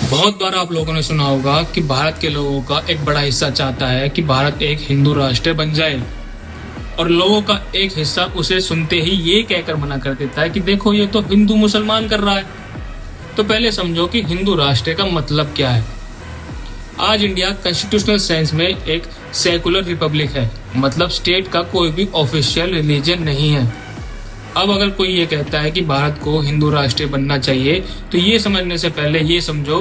बहुत बार आप लोगों ने सुना होगा कि भारत के लोगों का एक बड़ा हिस्सा चाहता है कि भारत एक हिंदू राष्ट्र बन जाए, और लोगों का एक हिस्सा उसे सुनते ही ये कहकर मना कर देता है कि देखो ये तो हिंदू मुसलमान कर रहा है। तो पहले समझो कि हिंदू राष्ट्र का मतलब क्या है। आज इंडिया कॉन्स्टिट्यूशनल सेंस में एक सेकुलर रिपब्लिक है, मतलब स्टेट का कोई भी ऑफिशियल रिलीजन नहीं है। अब अगर कोई ये कहता है कि भारत को हिंदू राष्ट्र बनना चाहिए, तो ये समझने से पहले ये समझो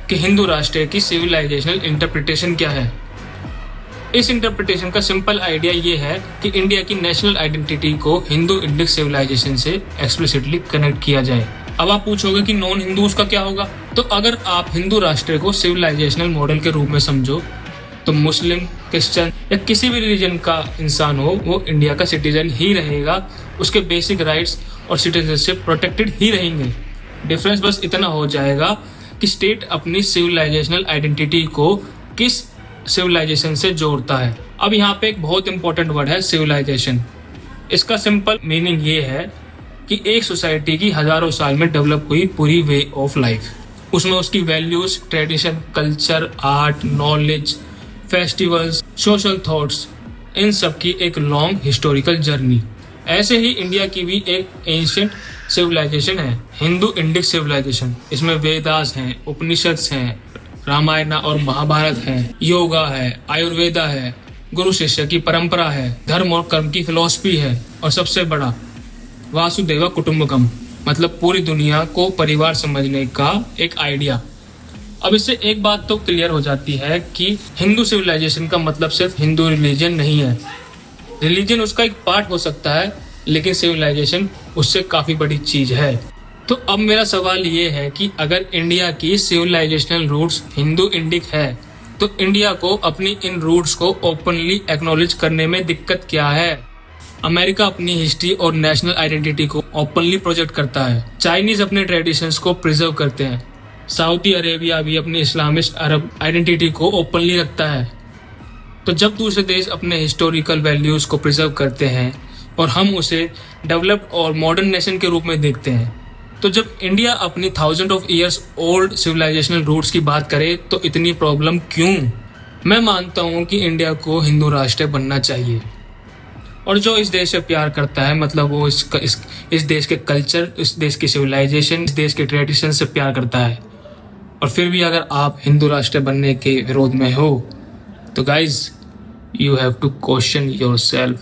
कि हिंदू राष्ट्र की सिविलाइजेशनल इंटरप्रिटेशन क्या है। इस इंटरप्रिटेशन का सिंपल आइडिया ये है कि इंडिया की नेशनल आइडेंटिटी को हिंदू इंडिक सिविलाइजेशन से एक्सप्लिसिटली कनेक्ट किया जाए। अब आप पूछोगे कि नॉन हिंदूज का क्या होगा। तो अगर आप हिंदू राष्ट्र को सिविलाइजेशनल मॉडल के रूप में समझो, तो मुस्लिम, क्रिश्चियन या किसी भी रिलीजन का इंसान हो, वो इंडिया का सिटीजन ही रहेगा। उसके बेसिक राइट्स और सिटीजनशिप प्रोटेक्टेड ही रहेंगे। डिफरेंस बस इतना हो जाएगा कि स्टेट अपनी सिविलाइजेशनल आइडेंटिटी को किस सिविलाइजेशन से जोड़ता है। अब यहाँ पे एक बहुत इंपॉर्टेंट वर्ड है सिविलाइजेशन। इसका सिंपल मीनिंग ये है कि एक सोसाइटी की हजारों साल में डेवलप हुई पूरी वे ऑफ लाइफ, उसमें उसकी values, tradition, culture, art, knowledge, festivals, social thoughts, इन सब की एक लॉन्ग हिस्टोरिकल जर्नी। ऐसे ही इंडिया की भी एक एंशिएंट सिविलाइजेशन है, हिंदू इंडिक सिविलाइजेशन। इसमें वेदास हैं, उपनिषद्स हैं, रामायण और महाभारत है, योगा है, आयुर्वेदा है, गुरु शिष्य की परंपरा है, धर्म और कर्म की फिलॉसफी है, और सबसे बड़ा वासुदेव कुटुंबकम, मतलब पूरी दुनिया को परिवार समझने का एक आइडिया। अब इससे एक बात तो क्लियर हो जाती है कि हिंदू सिविलाइजेशन का मतलब सिर्फ हिंदू रिलीजन नहीं है। रिलीजन उसका एक पार्ट हो सकता है, लेकिन सिविलाइजेशन उससे काफी बड़ी चीज है। तो अब मेरा सवाल ये है कि अगर इंडिया की सिविलाइजेशनल रूट्स हिंदू इंडिक है, तो इंडिया को अपनी इन रूट्स को ओपनली एक्नॉलेज करने में दिक्कत क्या है। अमेरिका अपनी हिस्ट्री और नेशनल आइडेंटिटी को ओपनली प्रोजेक्ट करता है, चाइनीज अपने ट्रेडिशंस को प्रिजर्व करते हैं, सऊदी अरेबिया भी अपनी इस्लामिस्ट अरब आइडेंटिटी को ओपनली रखता है। तो जब दूसरे देश अपने हिस्टोरिकल वैल्यूज को प्रिजर्व करते हैं और हम उसे डेवलप्ड और मॉडर्न नेशन के रूप में देखते हैं, तो जब इंडिया अपनी thousand of years old civilizational roots की बात करे तो इतनी प्रॉब्लम क्यों। मैं मानता हूँ कि इंडिया को हिंदू राष्ट्र बनना चाहिए, और जो इस देश से प्यार करता है, मतलब वो इस देश के कल्चर, इस देश की सिविलाइजेशन, इस देश के ट्रेडिशन से प्यार करता है। और फिर भी अगर आप हिंदू राष्ट्र बनने के विरोध में हो, तो guys you have to question yourself.